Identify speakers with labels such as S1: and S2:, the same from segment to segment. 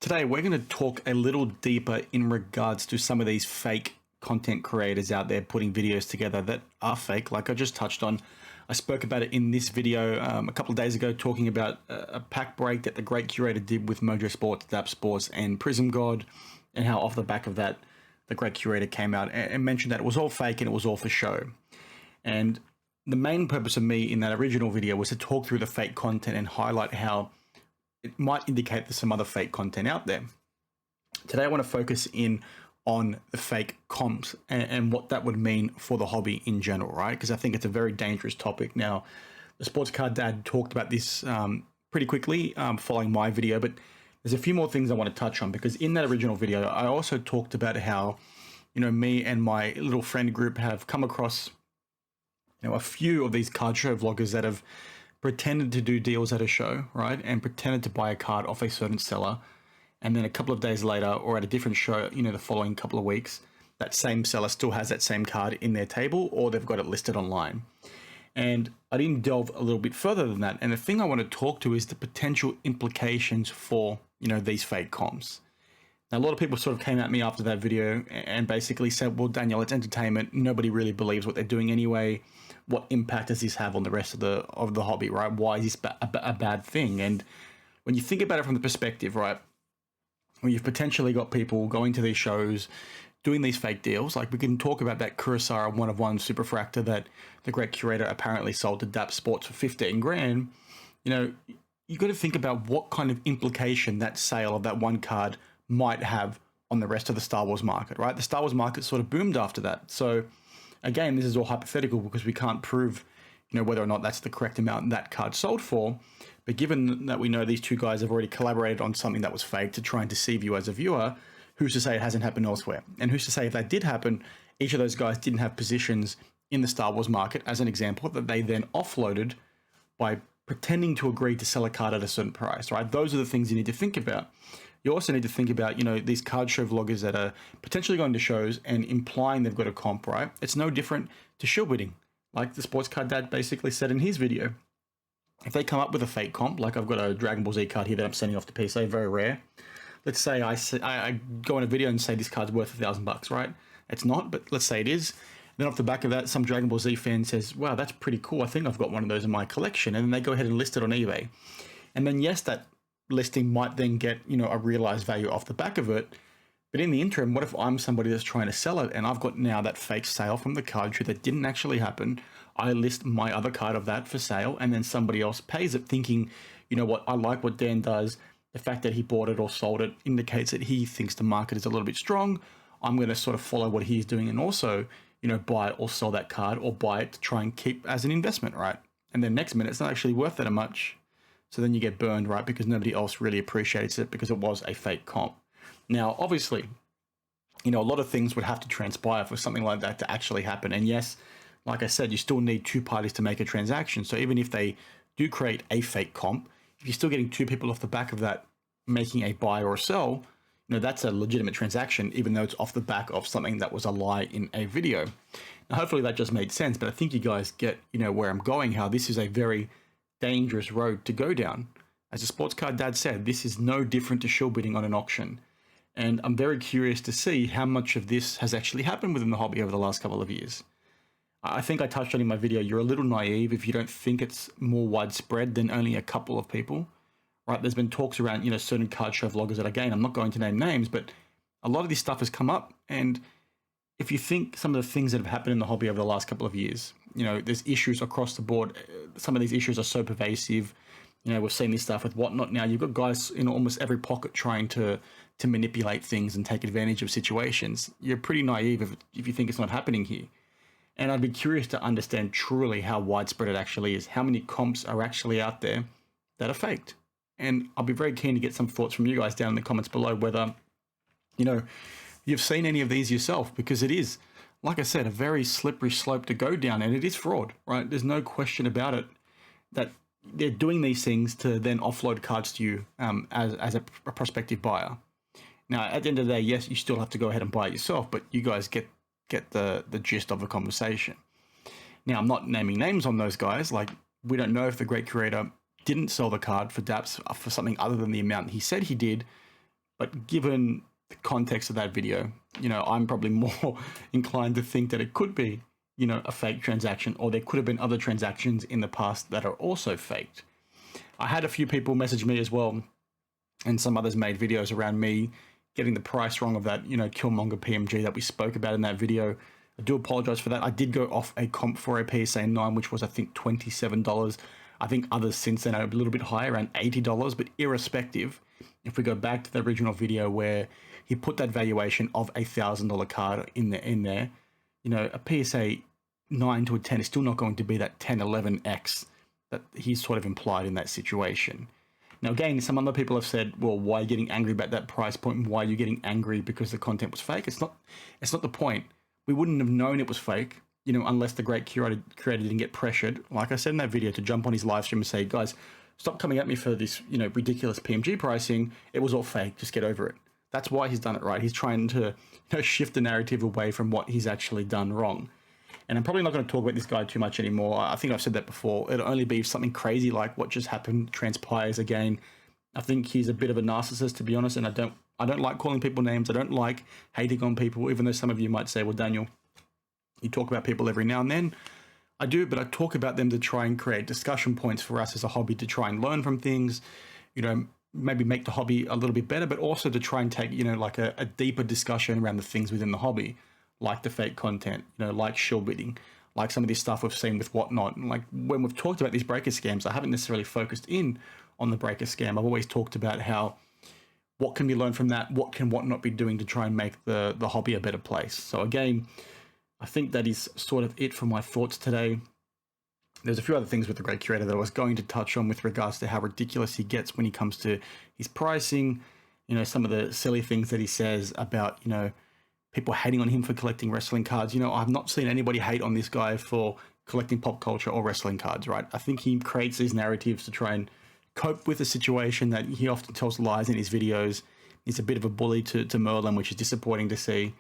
S1: Today, we're going to talk a little deeper in regards to some of these fake content creators out there putting videos together that are fake, like I just touched on. I spoke about it in this video a couple of days ago, talking about a pack break that the great curator did with Mojo Sports, Dap Sports, and Prism God, and how off the back of that, the great curator came out and mentioned that it was all fake and it was all for show. And the main purpose of me in that original video was to talk through the fake content and highlight how it might indicate there's some other fake content out there. Today, I want to focus in on the fake comps and what that would mean for the hobby in general, right? Because I think it's a very dangerous topic. Now, the Sports Card Dad talked about this pretty quickly following my video, but there's a few more things I want to touch on, because in that original video, I also talked about how, me and my little friend group have come across, a few of these card show vloggers that have pretended to do deals at a show, right? And pretended to buy a card off a certain seller. And then a couple of days later, or at a different show, the following couple of weeks, that same seller still has that same card in their table, or they've got it listed online. And I didn't delve a little bit further than that. And the thing I want to talk to is the potential implications for, these fake comps. Now, a lot of people sort of came at me after that video and basically said, well, Daniel, it's entertainment. Nobody really believes what they're doing anyway. What impact does this have on the rest of the hobby, right? Why is this a bad thing? And when you think about it from the perspective, right, where you've potentially got people going to these shows, doing these fake deals, like we can talk about that Kurosawa 1-of-1 Superfractor that the great curator apparently sold to Dap Sports for 15 grand. You got to think about what kind of implication that sale of that one card might have on the rest of the Star Wars market, right? The Star Wars market sort of boomed after that. So again, this is all hypothetical because we can't prove, whether or not that's the correct amount that card sold for. But given that we know these two guys have already collaborated on something that was fake to try and deceive you as a viewer, who's to say it hasn't happened elsewhere? And who's to say if that did happen, each of those guys didn't have positions in the Star Wars market, as an example, that they then offloaded by pretending to agree to sell a card at a certain price, right? Those are the things you need to think about. You also need to think about, these card show vloggers that are potentially going to shows and implying they've got a comp, right? It's no different to shill bidding, like the Sports Card Dad basically said in his video. If they come up with a fake comp, like I've got a Dragon Ball Z card here that I'm sending off to PSA, very rare. Let's say I go in a video and say this card's worth $1,000, right? It's not, but let's say it is. Then off the back of that, some Dragon Ball Z fan says, wow, that's pretty cool. I think I've got one of those in my collection. And then they go ahead and list it on eBay. And then yes, that listing might then get, a realized value off the back of it. But in the interim, what if I'm somebody that's trying to sell it and I've got now that fake sale from the card show that didn't actually happen? I list my other card of that for sale and then somebody else pays it thinking, what, I like what Dan does. The fact that he bought it or sold it indicates that he thinks the market is a little bit strong. I'm going to sort of follow what he's doing and also, buy it or sell that card or buy it to try and keep as an investment, right? And then next minute, it's not actually worth that much. So then you get burned, right? Because nobody else really appreciates it because it was a fake comp. Now, obviously, a lot of things would have to transpire for something like that to actually happen. And yes, like I said, you still need two parties to make a transaction. So even if they do create a fake comp, if you're still getting two people off the back of that making a buy or a sell, that's a legitimate transaction, even though it's off the back of something that was a lie in a video. Now, hopefully that just made sense, but I think you guys get, where I'm going, how this is a very dangerous road to go down. As the Sports Card Dad said, this is no different to shill bidding on an auction. And I'm very curious to see how much of this has actually happened within the hobby over the last couple of years. I think I touched on in my video, you're a little naive if you don't think it's more widespread than only a couple of people, right? There's been talks around, certain card show vloggers that, again, I'm not going to name names, but a lot of this stuff has come up. And if you think some of the things that have happened in the hobby over the last couple of years, there's issues across the board. Some of these issues are so pervasive. We've seen this stuff with Whatnot now. You've got guys in almost every pocket trying to manipulate things and take advantage of situations. You're pretty naive if you think it's not happening here. And I'd be curious to understand truly how widespread it actually is. How many comps are actually out there that are faked? And I'll be very keen to get some thoughts from you guys down in the comments below whether, you've seen any of these yourself, because it is, like I said, a very slippery slope to go down, and it is fraud, right? There's no question about it that they're doing these things to then offload cards to you as a prospective buyer. Now, at the end of the day, yes, you still have to go ahead and buy it yourself, but you guys get the gist of the conversation. Now, I'm not naming names on those guys. Like, we don't know if the great curator didn't sell the card for DApps for something other than the amount he said he did, But given the context of that video, I'm probably more inclined to think that it could be, a fake transaction, or there could have been other transactions in the past that are also faked. I had a few people message me as well, and some others made videos around me getting the price wrong of that, Killmonger PMG that we spoke about in that video. I do apologize for that. I did go off a comp for a PSA 9, which was, I think, $27. I think others since then are a little bit higher, around $80. But irrespective, if we go back to the original video where he put that valuation of a $1,000 card in there, a PSA 9 to a 10 is still not going to be that 10, 11x that he's sort of implied in that situation. Now, again, some other people have said, well, why are you getting angry about that price point? And why are you getting angry because the content was fake? It's not the point. We wouldn't have known it was fake, unless the great creator didn't get pressured, like I said in that video, to jump on his live stream and say, guys, stop coming at me for this, ridiculous PMG pricing. It was all fake. Just get over it. That's why he's done it right. He's trying to shift the narrative away from what he's actually done wrong. And I'm probably not going to talk about this guy too much anymore. I think I've said that before. It'll only be if something crazy like what just happened transpires again. I think he's a bit of a narcissist, to be honest, and I don't like calling people names. I don't like hating on people, even though some of you might say, well, Daniel, you talk about people every now and then. I do, but I talk about them to try and create discussion points for us as a hobby, to try and learn from things, maybe make the hobby a little bit better, but also to try and take, like a deeper discussion around the things within the hobby, like the fake content, like shill bidding, like some of this stuff we've seen with whatnot. And like when we've talked about these breaker scams, I haven't necessarily focused in on the breaker scam. I've always talked about what can be learned from that, what can whatnot be doing to try and make the hobby a better place. So again, I think that is sort of it for my thoughts today. There's a few other things with the great curator that I was going to touch on with regards to how ridiculous he gets when he comes to his pricing, some of the silly things that he says about, people hating on him for collecting wrestling cards. I've not seen anybody hate on this guy for collecting pop culture or wrestling cards, right? I think he creates these narratives to try and cope with a situation that he often tells lies in his videos. He's a bit of a bully to Merlin, which is disappointing to see.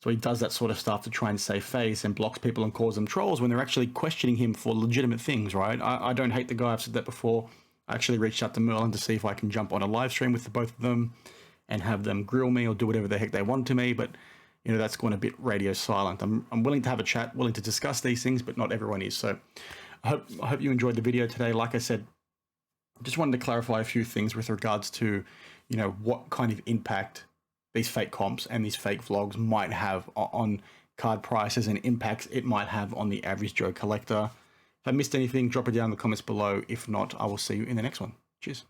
S1: So he does that sort of stuff to try and save face and blocks people and calls them trolls when they're actually questioning him for legitimate things, right? I don't hate the guy. I've said that before. I actually reached out to Merlin to see if I can jump on a live stream with the both of them and have them grill me or do whatever the heck they want to me. But, that's gone a bit radio silent. I'm willing to have a chat, willing to discuss these things, but not everyone is. So I hope you enjoyed the video today. Like I said, just wanted to clarify a few things with regards to, what kind of impact these fake comps and these fake vlogs might have on card prices and impacts it might have on the average Joe collector. If I missed anything, drop it down in the comments below. If not, I will see you in the next one. Cheers.